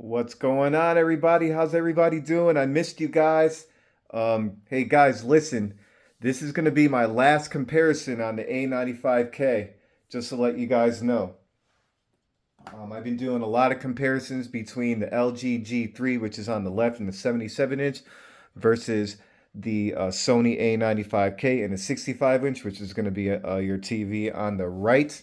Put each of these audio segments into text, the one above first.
What's going on, everybody? How's everybody doing? I missed you guys. Hey guys, listen. This is going to be my last comparison on the A95K, just to let you guys know. I've been doing a lot of comparisons between the LG G3, which is on the left, and the 77-inch, versus the Sony A95K and the 65-inch, which is going to be your TV on the right.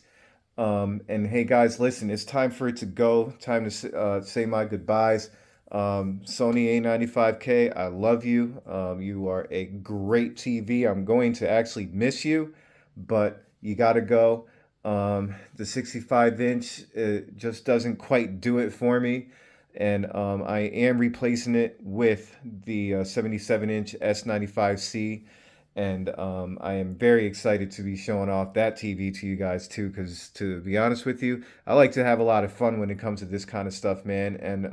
And hey guys, listen, it's time for it to go. Time to say my goodbyes. Sony A95K, I love you. You are a great TV. I'm going to actually miss you, but you got to go. The 65-inch just doesn't quite do it for me. And I am replacing it with the 77-inch S95C. And I am very excited to be showing off that TV to you guys too, because to be honest with you, I like to have a lot of fun when it comes to this kind of stuff, man. And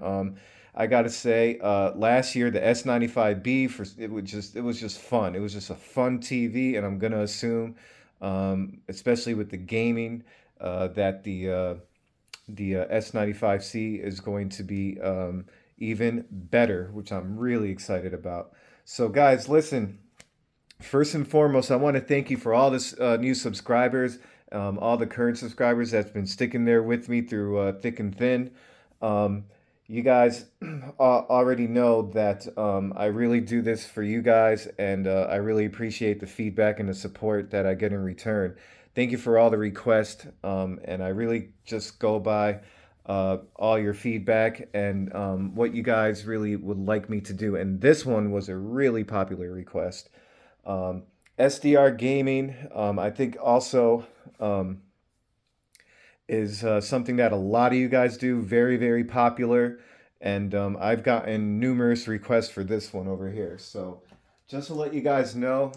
I gotta say, last year the S95B it was just fun. It was just a fun TV, and I'm gonna assume, especially with the gaming, that the S95C is going to be even better, which I'm really excited about. So, guys, listen. First and foremost, I want to thank you for all this new subscribers, all the current subscribers that's been sticking there with me through thick and thin. Um, you guys already know that I really do this for you guys, and I really appreciate the feedback and the support that I get in return. Thank you for all the requests, and I really just go by all your feedback and what you guys really would like me to do. And this one was a really popular request. Um, SDR gaming, I think also is something that a lot of you guys do. Very, very popular. And I've gotten numerous requests for this one over here. So just to let you guys know,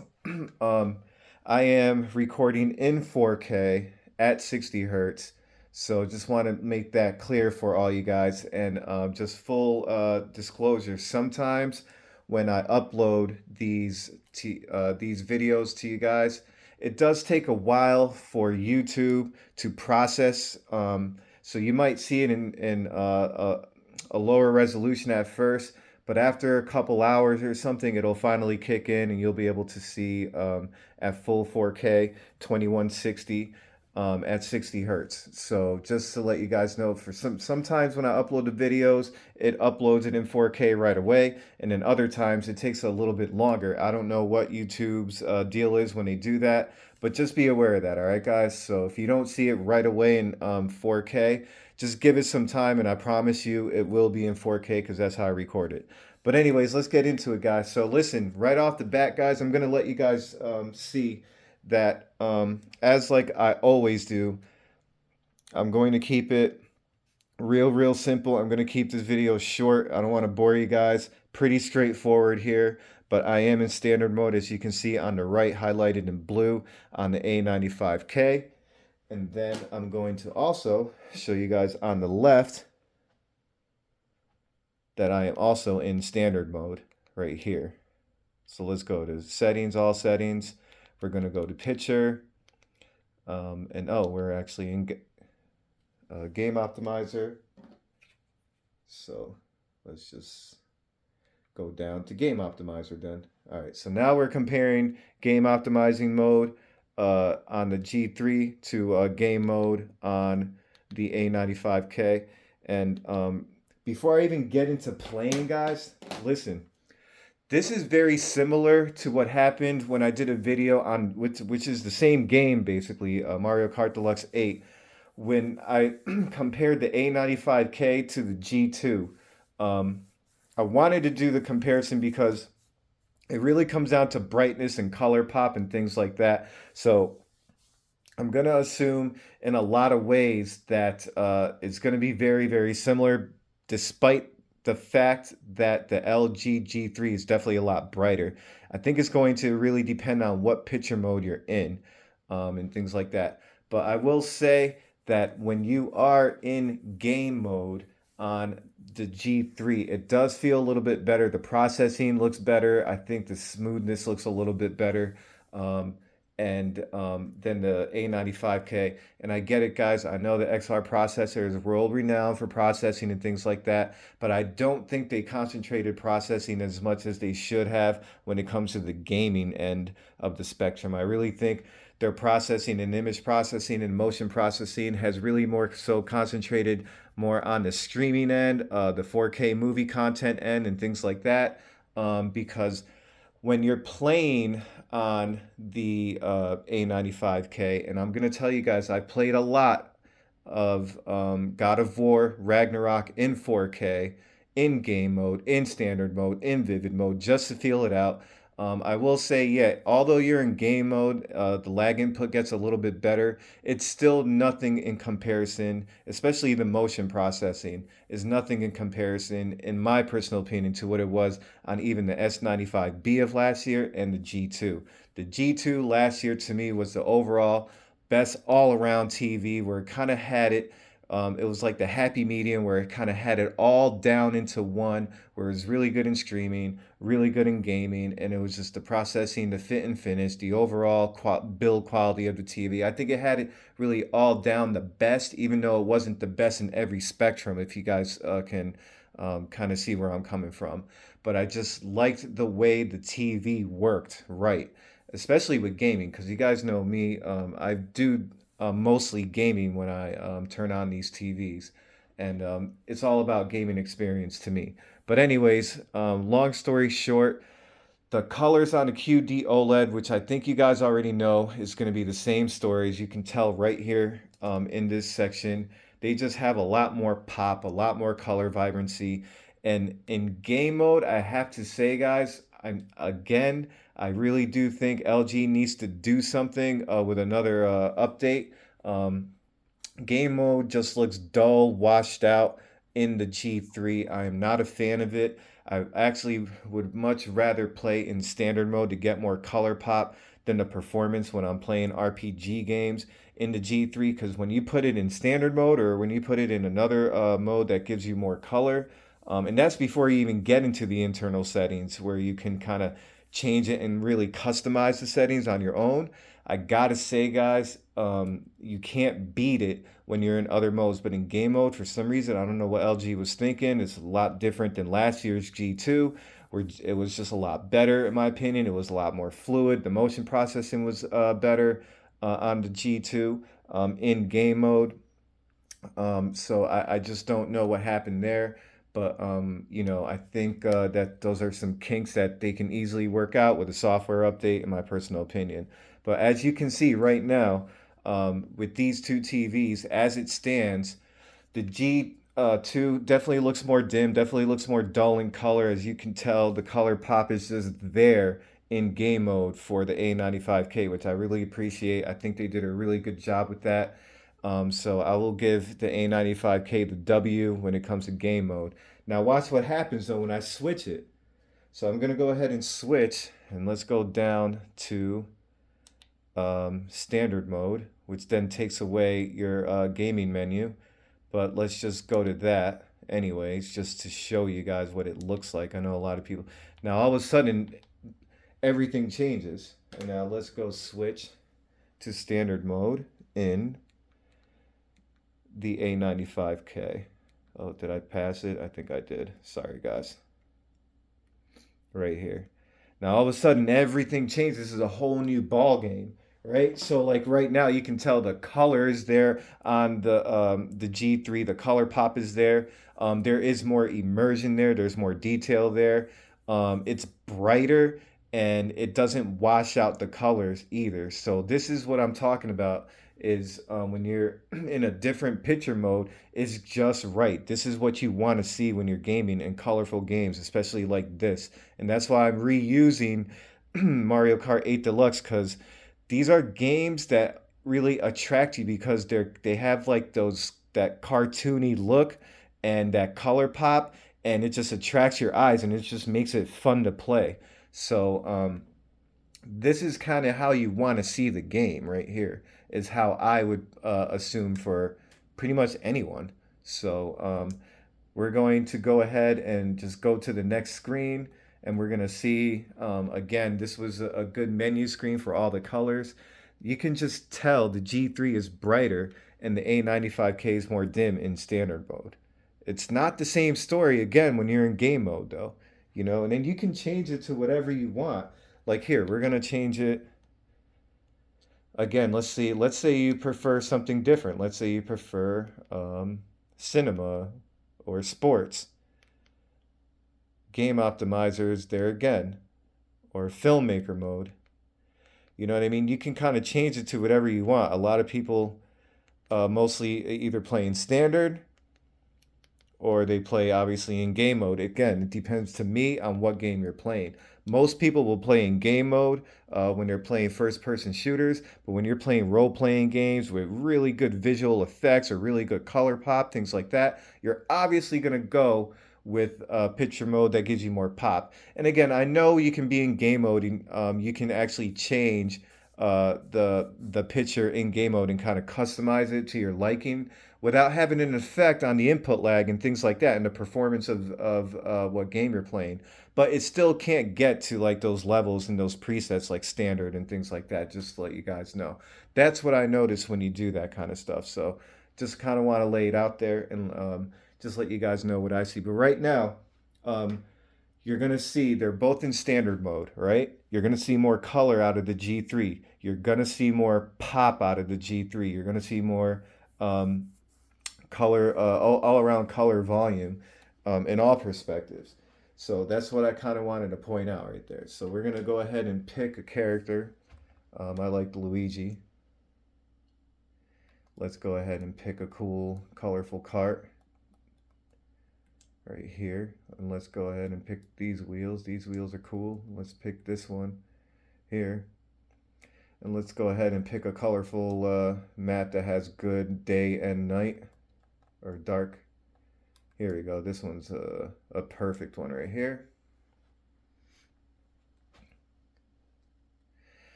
um, I am recording in 4K at 60 hertz. So just want to make that clear for all you guys. And just full disclosure, sometimes when I upload these videos to you guys, it does take a while for YouTube to process. So you might see it in a lower resolution at first, but after a couple hours or something, it'll finally kick in, and you'll be able to see at full 4K 2160 at 60 hertz. So just to let you guys know, for sometimes when I upload the videos, it uploads it in 4K right away, and then other times it takes a little bit longer. I don't know what YouTube's deal is when they do that, but just be aware of that, all right, guys? So if you don't see it right away in 4K, just give it some time, and I promise you it will be in 4K because that's how I record it. But anyways, let's get into it, guys. So listen, right off the bat, guys, I'm gonna let you guys see that as like I always do, I'm going to keep it real simple. I'm going to keep this video short. I don't want to bore you guys. Pretty straightforward here, but I am in standard mode, as you can see on the right, highlighted in blue on the A95K. And then I'm going to also show you guys on the left that I am also in standard mode right here. So let's go to settings, all settings. We're going to go to picture. And oh, we're actually in game optimizer. So let's just go down to game optimizer then. All right, so now we're comparing game optimizing mode on the G3 to game mode on the A95K. And before I even get into playing, guys, listen. This is very similar to what happened when I did a video on which is the same game basically, Mario Kart Deluxe 8, when I compared the A95K to the G2. Um, I wanted to do the comparison because it really comes down to brightness and color pop and things like that. So I'm going to assume in a lot of ways that it's going to be very similar, despite the fact that the LG G3 is definitely a lot brighter. I think it's going to really depend on what picture mode you're in, and things like that. But I will say that when you are in game mode on the G3, it does feel a little bit better. The processing looks better. I think the smoothness looks a little bit better. Um, and than the A95K. And I get it, guys. I know the XR processor is world renowned for processing and things like that, but I don't think they concentrated processing as much as they should have when it comes to the gaming end of the spectrum. I really think their processing and image processing and motion processing has really more so concentrated more on the streaming end, the 4K movie content end, and things like that. Because when you're playing on the A95K, and I'm gonna tell you guys, I played a lot of God of War Ragnarok in 4K, in game mode, in standard mode, in vivid mode, just to feel it out. I will say, yeah, although you're in game mode, the lag input gets a little bit better. It's still nothing in comparison, especially the motion processing is nothing in comparison, in my personal opinion, to what it was on even the S95B of last year and the G2. The G2 last year to me was the overall best all around TV where it kind of had it. It was like the happy medium where it kind of had it all down into one, where it was really good in streaming, really good in gaming, and it was just the processing, the fit and finish, the overall build quality of the TV. I think it had it really all down the best, even though it wasn't the best in every spectrum, if you guys can kind of see where I'm coming from. But I just liked the way the TV worked right, especially with gaming, because you guys know me, I do mostly gaming when I turn on these TVs, and it's all about gaming experience to me. But anyways, long story short, the colors on the QD OLED, which I think you guys already know, is going to be the same story as you can tell right here in this section. They just have a lot more pop, a lot more color vibrancy. And in game mode, I have to say, guys, I really do think LG needs to do something with another update. Um, Game mode just looks dull, washed out in the G3. I am not a fan of it. I actually would much rather play in standard mode to get more color pop than the performance when I'm playing RPG games in the G3. Because when you put it in standard mode or when you put it in another mode that gives you more color, and that's before you even get into the internal settings where you can kind of change it and really customize the settings on your own. I gotta say, guys, you can't beat it when you're in other modes. But in game mode, for some reason, I don't know what LG was thinking. It's a lot different than last year's G2, where it was just a lot better, in my opinion. It was a lot more fluid. The motion processing was better on the G2 in game mode. So I just don't know what happened there. But I think that those are some kinks that they can easily work out with a software update, in my personal opinion. But as you can see right now, with these two TVs, as it stands, the G2 definitely looks more dim, definitely looks more dull in color. As you can tell, the color pop is just there in game mode for the A95K, which I really appreciate. I think they did a really good job with that. So I will give the A95K the W when it comes to game mode. Now watch what happens though when I switch it. So I'm gonna go ahead and switch, and let's go down to standard mode, which then takes away your gaming menu. But let's just go to that anyways, just to show you guys what it looks like. I know a lot of people. Now all of a sudden, everything changes. And now let's go switch to standard mode in the A95K. Oh, did I pass it? I think I did. Sorry, guys. Right here. Now all of a sudden everything changes. This is a whole new ball game, right? So like right now you can tell the color is there on the G3. The color pop is there. There is more immersion there. There's more detail there. It's brighter and it doesn't wash out the colors either. So this is what I'm talking about is when you're in a different picture mode, it's just right. This is what you want to see when you're gaming in colorful games, especially like this. And that's why I'm reusing Mario Kart 8 Deluxe, because these are games that really attract you because they have like those that cartoony look and that color pop, and it just attracts your eyes and it just makes it fun to play. So this is kind of how you want to see the game right here, is how I would assume for pretty much anyone. So we're going to go ahead and just go to the next screen, and we're gonna see, again, this was a good menu screen for all the colors. You can just tell the G3 is brighter and the A95K is more dim in standard mode. It's not the same story again when you're in game mode though, and then you can change it to whatever you want. Like here, we're gonna change it again. Let's see. Let's say you prefer something different. Let's say you prefer cinema or sports. Game optimizers there again, or filmmaker mode. You know what I mean? You can kind of change it to whatever you want. A lot of people mostly either playing standard or they play obviously in game mode. Again, it depends to me on what game you're playing. Most people will play in game mode when they're playing first person shooters, but when you're playing role playing games with really good visual effects or really good color pop, things like that, you're obviously going to go with picture mode that gives you more pop. And again, I know you can be in game mode and you can actually change the picture in game mode and kind of customize it to your liking without having an effect on the input lag and things like that and the performance of what game you're playing. But it still can't get to like those levels and those presets like standard and things like that, just to let you guys know. That's what I notice when you do that kind of stuff. So just kind of want to lay it out there and just let you guys know what I see. But right now, um, you're going to see they're both in standard mode, right? You're going to see more color out of the G3. You're going to see more pop out of the G3. You're going to see more um, color, all around color volume in all perspectives. So that's what I kind of wanted to point out right there. So we're going to go ahead and pick a character. I like Luigi. Let's go ahead and pick a cool, colorful cart right here. And let's go ahead and pick these wheels. These wheels are cool. Let's pick this one here. And let's go ahead and pick a colorful map that has good day and night or dark. Here we go. This one's a perfect one right here.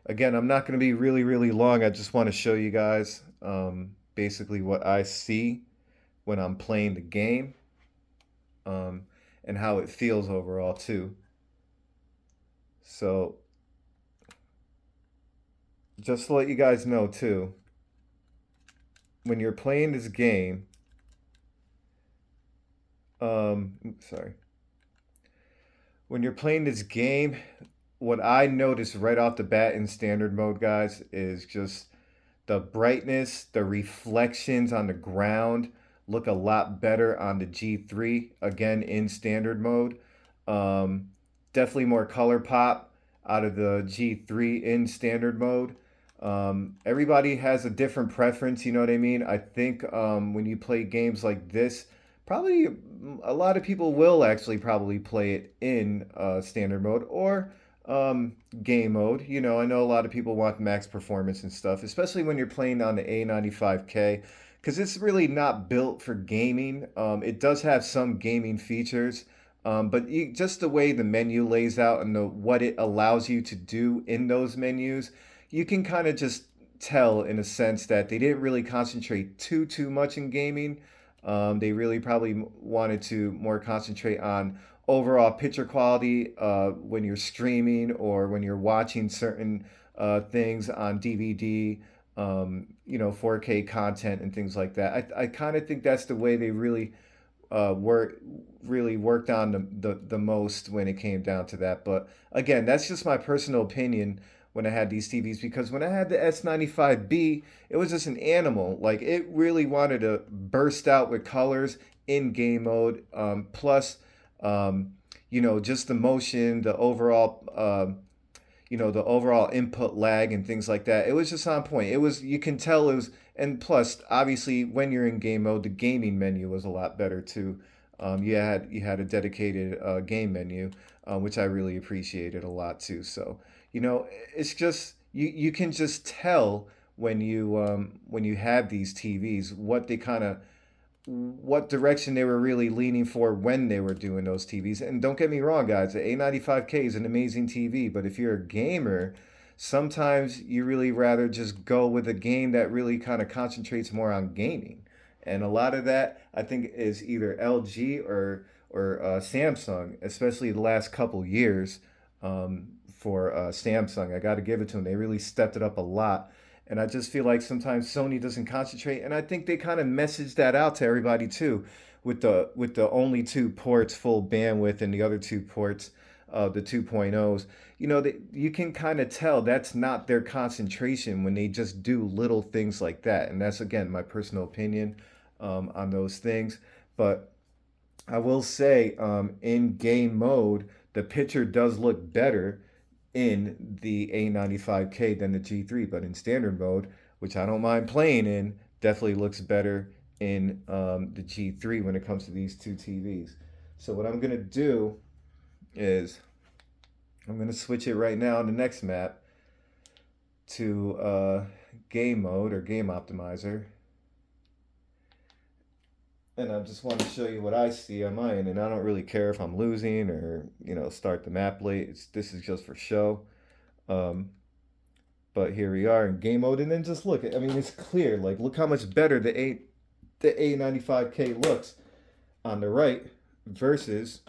Again, I'm not going to be really, really long. I just want to show you guys basically what I see when I'm playing the game um, and how it feels overall too. So just to let you guys know too, when you're playing this game, sorry, when you're playing this game, what I noticed right off the bat in standard mode, guys, is just the brightness, the reflections on the ground look a lot better on the G3, again in standard mode. Um, Definitely more color pop out of the G3 in standard mode. Everybody has a different preference, you know what I mean? I think when you play games like this, probably a lot of people will actually probably play it in standard mode or game mode. I know a lot of people want max performance and stuff, especially when you're playing on the A95K, because it's really not built for gaming. It does have some gaming features, but just the way the menu lays out and what it allows you to do in those menus, you can kind of just tell in a sense that they didn't really concentrate too much in gaming. They really probably wanted to more concentrate on overall picture quality when you're streaming or when you're watching certain things on DVD, 4K content and things like that. I kind of think that's the way they really worked on the most when it came down to that. But again, that's just my personal opinion when I had these TVs, because when I had the S95B, it was just an animal. Like it really wanted to burst out with colors in game mode. Plus, just the motion, the overall input lag and things like that. It was just on point. You can tell it was, and plus, obviously, when you're in game mode, the gaming menu was a lot better too. You had a dedicated game menu, which I really appreciated a lot too. So, it's just you can just tell when you have these TVs what direction they were really leaning for when they were doing those TVs. And don't get me wrong, guys, the A95K is an amazing TV, but if you're a gamer, sometimes you really rather just go with a game that really kind of concentrates more on gaming. And a lot of that, I think, is either LG or Samsung, especially the last couple years for Samsung. I got to give it to them. They really stepped it up a lot. And I just feel like sometimes Sony doesn't concentrate, and I think they kind of message that out to everybody too, with the only two ports full bandwidth and the other two ports, the 2.0s. You know, you can kind of tell that's not their concentration when they just do little things like that. And that's again my personal opinion on those things. But I will say, in game mode, the picture does look better in the A95K than the G3, but in standard mode, which I don't mind playing in, definitely looks better in the G3 when it comes to these two TVs. So what I'm gonna do is I'm gonna switch it right now on the next map to game mode or game optimizer. And I just want to show you what I see on my end. And I don't really care if I'm losing or, you know, start the map late. This is just for show. Um, but here we are in game mode. And then just look. I mean, it's clear. Like, look how much better the A95K looks on the right versus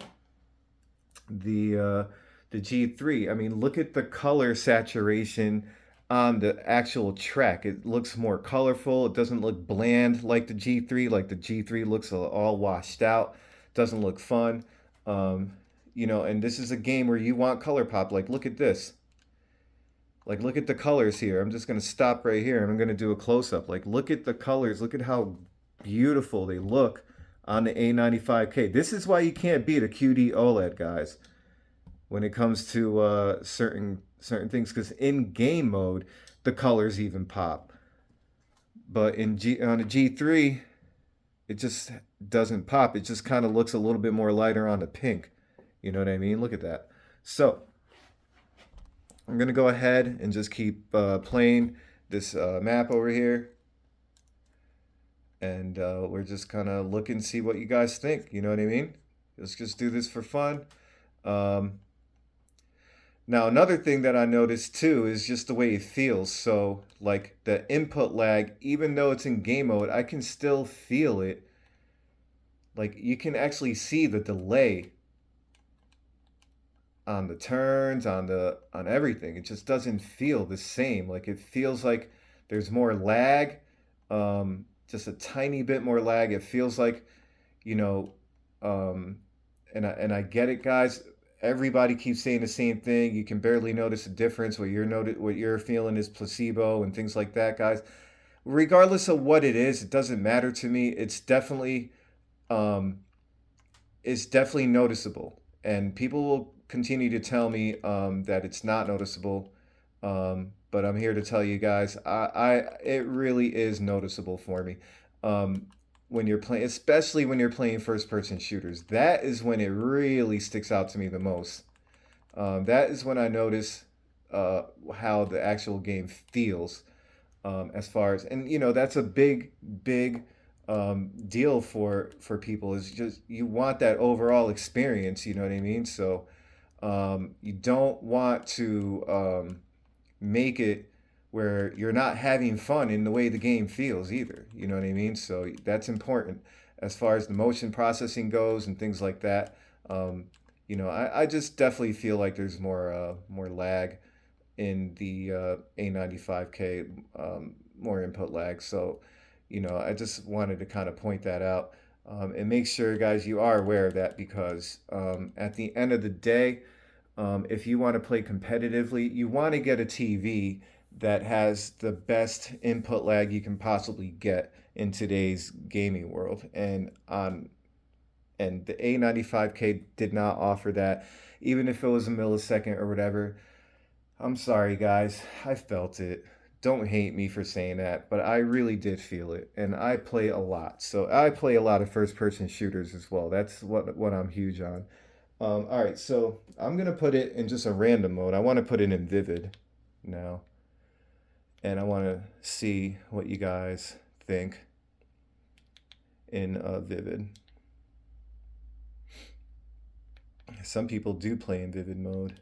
the G3. I mean, look at the color saturation on the actual track. It looks more colorful. It doesn't look bland like the G3. Like the G3 looks all washed out. Doesn't look fun. You know, and this is a game where you want color pop. Like, look at this. Like, look at the colors here. I'm just going to stop right here and I'm going to do a close up. Like, look at the colors. Look at how beautiful they look on the A95K. This is why you can't beat a QD OLED, guys, when it comes to certain things, because in game mode the colors even pop, but on a G3 it just doesn't pop. It just kind of looks a little bit more lighter on the pink. You know what I mean? Look at that. So I'm gonna go ahead and just keep playing this map over here, and we're just kind of looking, see what you guys think. You know what I mean? Let's just do this for fun. um, Now, another thing that I noticed too is just the way it feels. So, like the input lag, even though it's in game mode, I can still feel it. Like you can actually see the delay on the turns, on everything. It just doesn't feel the same. Like it feels like there's more lag, just a tiny bit more lag. It feels like, you know, um, and I get it, guys. Everybody keeps saying the same thing. You can barely notice a difference. What you're feeling is placebo and things like that, guys. Regardless of what it is, it doesn't matter to me. Um, it's definitely noticeable, and people will continue to tell me that it's not noticeable. But I'm here to tell you guys, it really is noticeable for me. Um, when you're playing, especially when you're playing first-person shooters, that is when it really sticks out to me the most. That is when I notice how the actual game feels, as far as, and you know, that's a big deal for people. Is just you want that overall experience. You know what I mean? So you don't want to make it where you're not having fun in the way the game feels either. You know what I mean? So that's important as far as the motion processing goes and things like that. Um, you know, I just definitely feel like there's more lag in the A95K, more input lag. So, you know, I just wanted to kind of point that out, and make sure, guys, you are aware of that, because at the end of the day, if you want to play competitively, you want to get a TV that has the best input lag you can possibly get in today's gaming world. And the A95K did not offer that, even if it was a millisecond or whatever. I'm sorry, guys. I felt it. Don't hate me for saying that, but I really did feel it. And I play a lot. So I play a lot of first person shooters as well. That's what I'm huge on. All right, so I'm going to put it in just a random mode. I want to put it in vivid now. And I want to see what you guys think in vivid. Some people do play in vivid mode.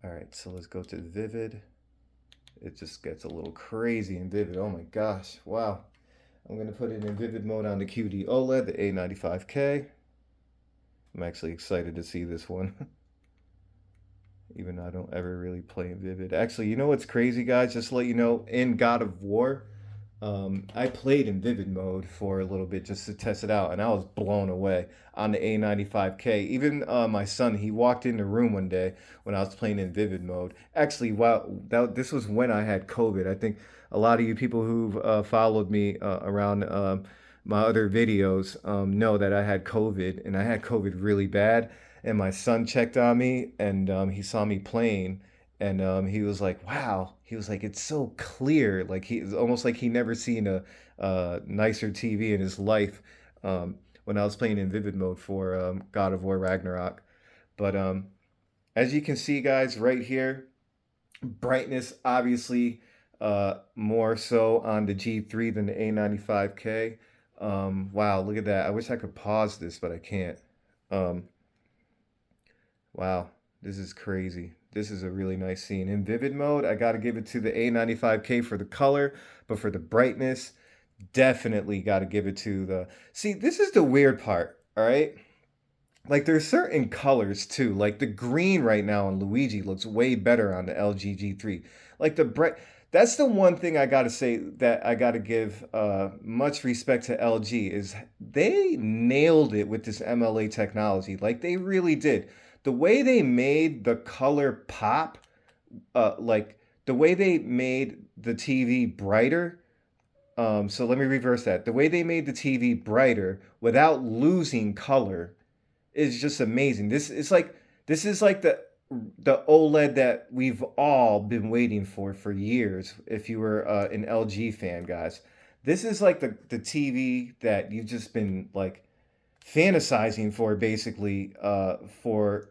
All right, so let's go to vivid. It just gets a little crazy in vivid. Oh my gosh, wow. I'm going to put it in vivid mode on the QD OLED, the A95K. I'm actually excited to see this one, even though I don't ever really play in vivid. Actually, you know what's crazy, guys? Just to let you know, in God of War, I played in vivid mode for a little bit just to test it out, and I was blown away on the A95K. Even my son, he walked in the room one day when I was playing in vivid mode. Actually, this was when I had COVID. I think a lot of you people who've followed me around my other videos know that I had COVID, and I had COVID really bad. And my son checked on me, and he saw me playing, and he was like, "Wow!" He was like, "It's so clear." Like he it's almost like he never seen a nicer TV in his life. When I was playing in vivid mode for God of War Ragnarok, but as you can see, guys, right here, brightness obviously more so on the G3 than the A95K. Wow, look at that! I wish I could pause this, but I can't. Um, Wow, this is crazy. This is a really nice scene. In vivid mode, I gotta give it to the A95K for the color, but for the brightness, definitely gotta give it to the. See, this is the weird part, all right? Like there's certain colors too. Like the green right now on Luigi looks way better on the LG G3. Like the bright that's the one thing I gotta say that I gotta give much respect to LG is they nailed it with this MLA technology. Like they really did. The way they made the color pop, like the way they made the TV brighter. So let me reverse that. The way they made the TV brighter without losing color is just amazing. This is like the OLED that we've all been waiting for years. If you were an LG fan, guys, this is like the TV that you've just been like fantasizing for, basically, for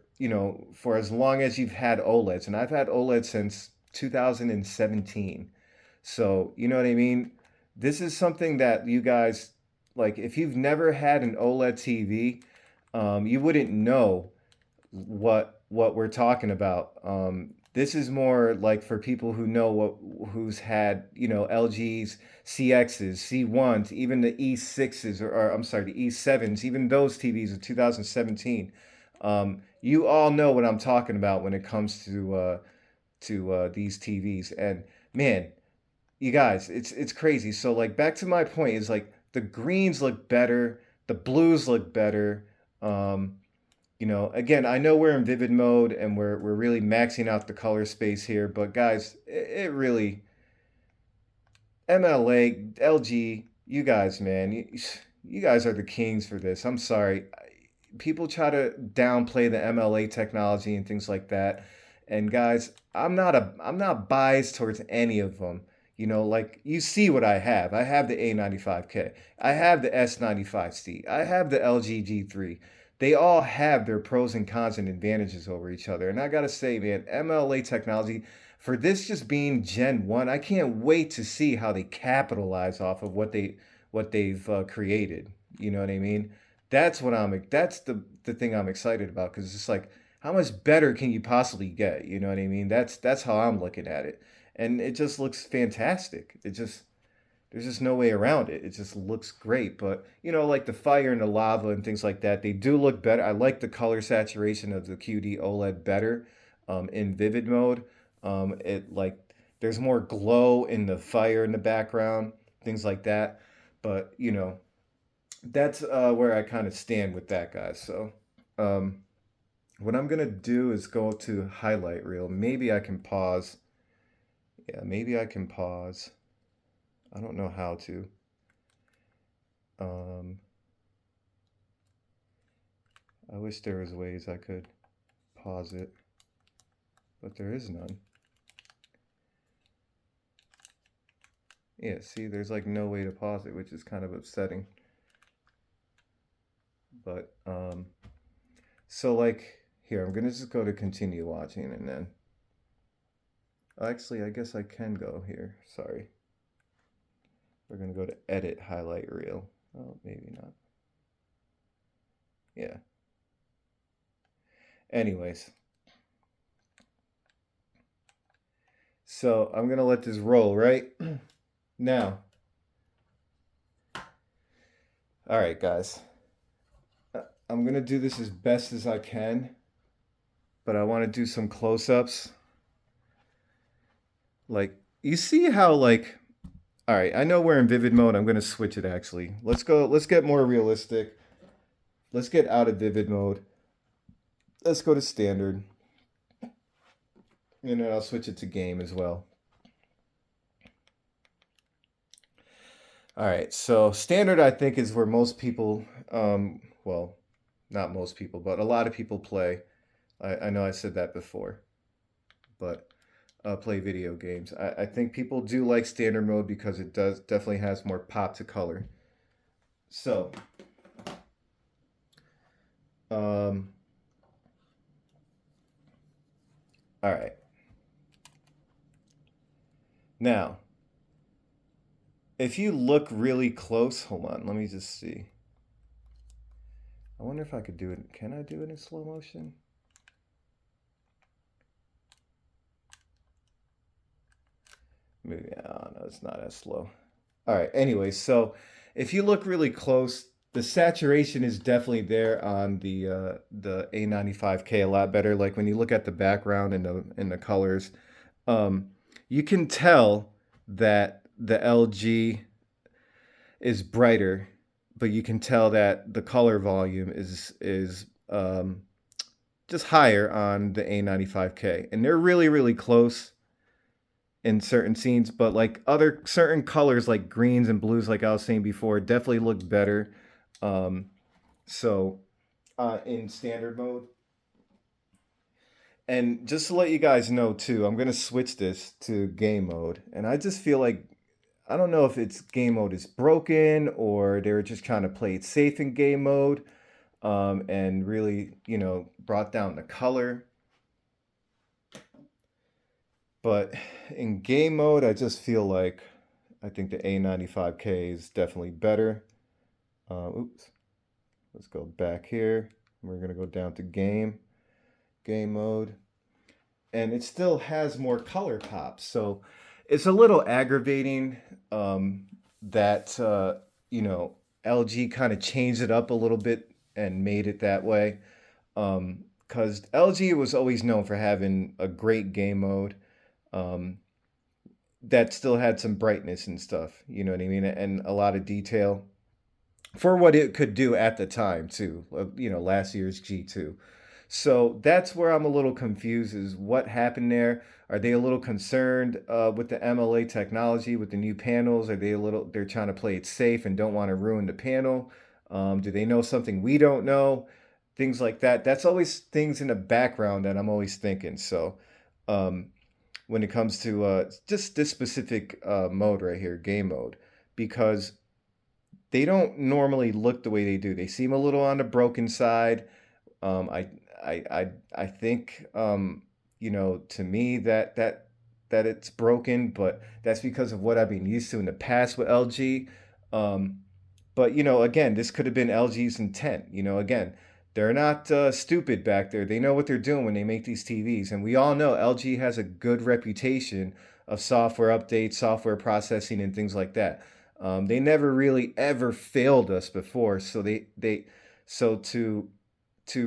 for as long as you've had OLEDs, and I've had OLED since 2017. So you know what I mean. This is something that you guys like. If you've never had an OLED TV, you wouldn't know what we're talking about. This is more like for people who know who's had LG's CXs, C1s, even the E6s, or I'm sorry, the E7s, even those TVs of 2017. You all know what I'm talking about when it comes to these TVs. And man, you guys, it's crazy. So like back to my point is like the greens look better, the blues look better. Um, again, I know we're in vivid mode and we're really maxing out the color space here, but guys, it really MLA, LG, you guys, man, you guys are the kings for this. I'm sorry. People try to downplay the MLA technology and things like that. And guys, I'm not biased towards any of them. Like you see what I have. I have the A95K. I have the S95C. I have the LG G3. They all have their pros and cons and advantages over each other. And I gotta say, man, MLA technology, for this just being Gen 1, I can't wait to see how they capitalize off of what they've created. You know what I mean? That's the thing I'm excited about because it's just like how much better can you possibly get? You know what I mean? That's how I'm looking at it. And it just looks fantastic. There's just no way around it. It just looks great. But like the fire and the lava and things like that, they do look better. I like the color saturation of the QD OLED better in vivid mode. It like there's more glow in the fire in the background, things like that. But that's where I kind of stand with that, guys. So um, what I'm gonna do is go to highlight reel. Maybe I can pause. Yeah, maybe I can pause. I don't know how to. Um, I wish there was ways I could pause it, but there is none. Yeah, see, there's like no way to pause it, which is kind of upsetting. But so like here, I'm gonna just go to continue watching and then actually I guess I can go here. Sorry. We're gonna go to edit highlight reel. Oh, maybe not. Yeah. Anyways, so I'm gonna let this roll right now. All right, guys. I'm going to do this as best as I can, but I want to do some close-ups. Like, you see how, like, all right, I know we're in vivid mode. I'm going to switch it actually. Let's get more realistic. Let's get out of vivid mode. Let's go to standard. And then I'll switch it to game as well. All right, so standard I think is where most people, well, not most people, but a lot of people play. I know I said that before, but play video games. I think people do like standard mode because it does definitely has more pop to color. So, um, all right. Now, if you look really close, hold on, let me just see. I wonder if I could do it. Can I do it in slow motion? Maybe, oh no, it's not as slow. All right, anyway, so if you look really close, the saturation is definitely there on the A95K a lot better. Like when you look at the background and the colors, um, you can tell that the LG is brighter, but you can tell that the color volume is just higher on the A95K, and they're really close in certain scenes, but like other certain colors like greens and blues, like I was saying before, definitely look better. Um, so in standard mode. And just to let you guys know too, I'm gonna switch this to game mode. And I just feel like I don't know if it's game mode is broken or they were just trying to play it safe in game mode, and really, brought down the color. But in game mode, I just feel like I think the A95K is definitely better. Oops. Let's go back here. We're going to go down to game mode. And it still has more color pops. So it's a little aggravating that, LG kind of changed it up a little bit and made it that way. Because LG was always known for having a great game mode. Um, that still had some brightness and stuff, you know what I mean, and a lot of detail for what it could do at the time too. Last year's G2. So that's where I'm a little confused is what happened there. Are they a little concerned with the MLA technology with the new panels? Are they they're trying to play it safe and don't want to ruin the panel? Do they know something we don't know? Things like that. That's always things in the background that I'm always thinking. So, um, when it comes to just this specific mode right here, game mode, because they don't normally look the way they do. They seem a little on the broken side. Um, I, I think, to me that it's broken, but that's because of what I've been used to in the past with LG. Um, but again, this could have been LG's intent. Again, they're not stupid back there. They know what they're doing when they make these TVs, and we all know LG has a good reputation of software updates, software processing, and things like that. They never really ever failed us before, so so to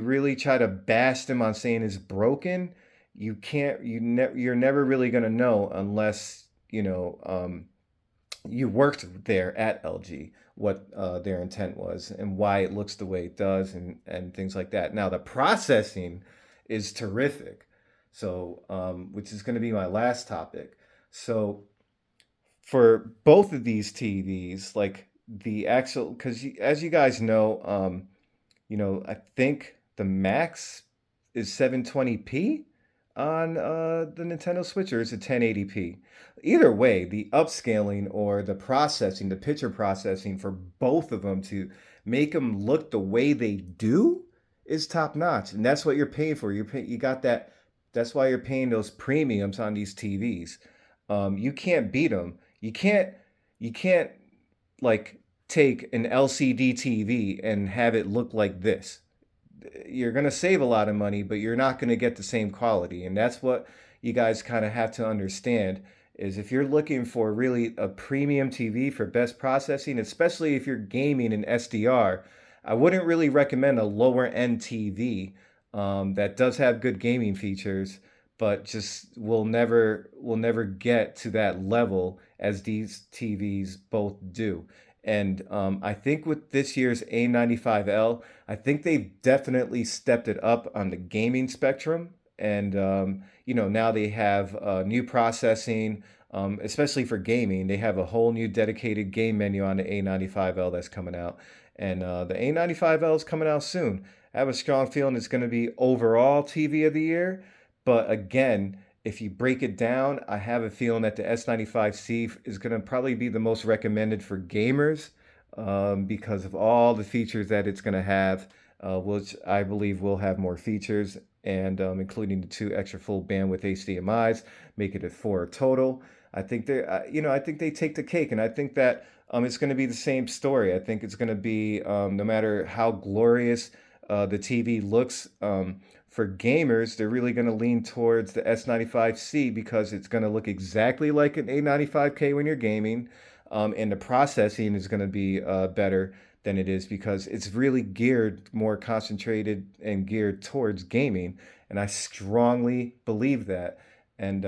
really try to bash them on saying it's broken, you can't you're never really gonna know unless you worked there at LG, what their intent was and why it looks the way it does and things like that. Now the processing is terrific, so which is going to be my last topic. So for both of these TVs, like the actual, because as you guys know, I think the max is 720p on the Nintendo Switch, or is it 1080p? Either way, the upscaling or the processing, the picture processing for both of them to make them look the way they do is top notch, and that's what you're paying for. You got that. That's why you're paying those premiums on these TVs. You can't beat them. You can't like take an LCD TV and have it look like this. You're going to save a lot of money, but you're not going to get the same quality. And that's what you guys kind of have to understand is if you're looking for really a premium TV for best processing, especially if you're gaming in SDR, I wouldn't really recommend a lower end TV that does have good gaming features, but just will never get to that level as these TVs both do. And I think with this year's A95L, I think they've definitely stepped it up on the gaming spectrum. And now they have new processing, especially for gaming. They have a whole new dedicated game menu on the A95L that's coming out, and the A95L is coming out soon. I have a strong feeling it's going to be overall TV of the year, but again, if you break it down, I have a feeling that the S95C is going to probably be the most recommended for gamers because of all the features that it's going to have, which I believe will have more features, and including the two extra full bandwidth HDMI's, make it a four total. I think they take the cake, and I think that it's going to be the same story. I think it's going to be no matter how glorious the TV looks. For gamers, they're really going to lean towards the S95C because it's going to look exactly like an A95K when you're gaming, and the processing is going to be better than it is because it's really geared more concentrated and geared towards gaming, and I strongly believe that. And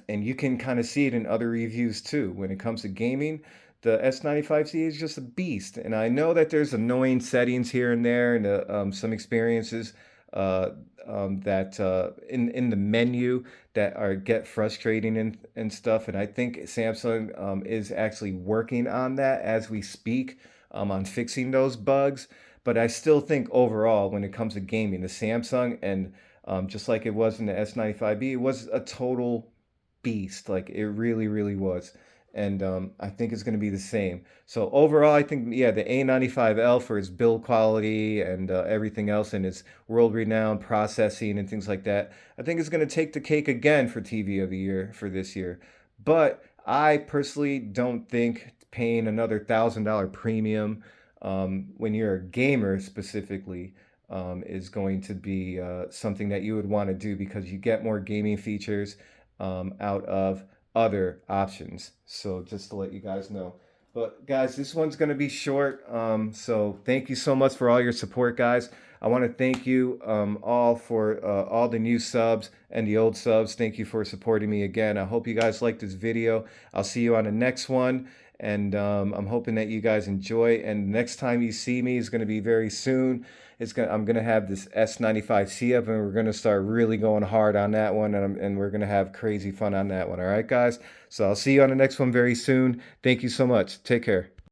and you can kind of see it in other reviews too. When it comes to gaming, the S95C is just a beast. And I know that there's annoying settings here and there, and some experiences uh, that in the menu that are get frustrating and stuff. And I think Samsung is actually working on that as we speak, on fixing those bugs. But I still think overall, when it comes to gaming, the Samsung and just like it was in the S95B, it was a total beast. Like it really, really was. And I think it's going to be the same. So overall, I think, yeah, the A95L for its build quality and everything else and its world-renowned processing and things like that, I think it's going to take the cake again for TV of the year for this year. But I personally don't think paying another $1,000 premium when you're a gamer specifically is going to be something that you would want to do because you get more gaming features out of other options. So just to let you guys know. But guys, this one's going to be short. So thank you so much for all your support, guys. I want to thank you all for all the new subs and the old subs. Thank you for supporting me again. I hope you guys like this video. I'll see you on the next one. And I'm hoping that you guys enjoy. And next time you see me is going to be very soon. I'm gonna have this S95C up, and we're gonna start really going hard on that one, and we're gonna have crazy fun on that one. All right, guys. So I'll see you on the next one very soon. Thank you so much. Take care.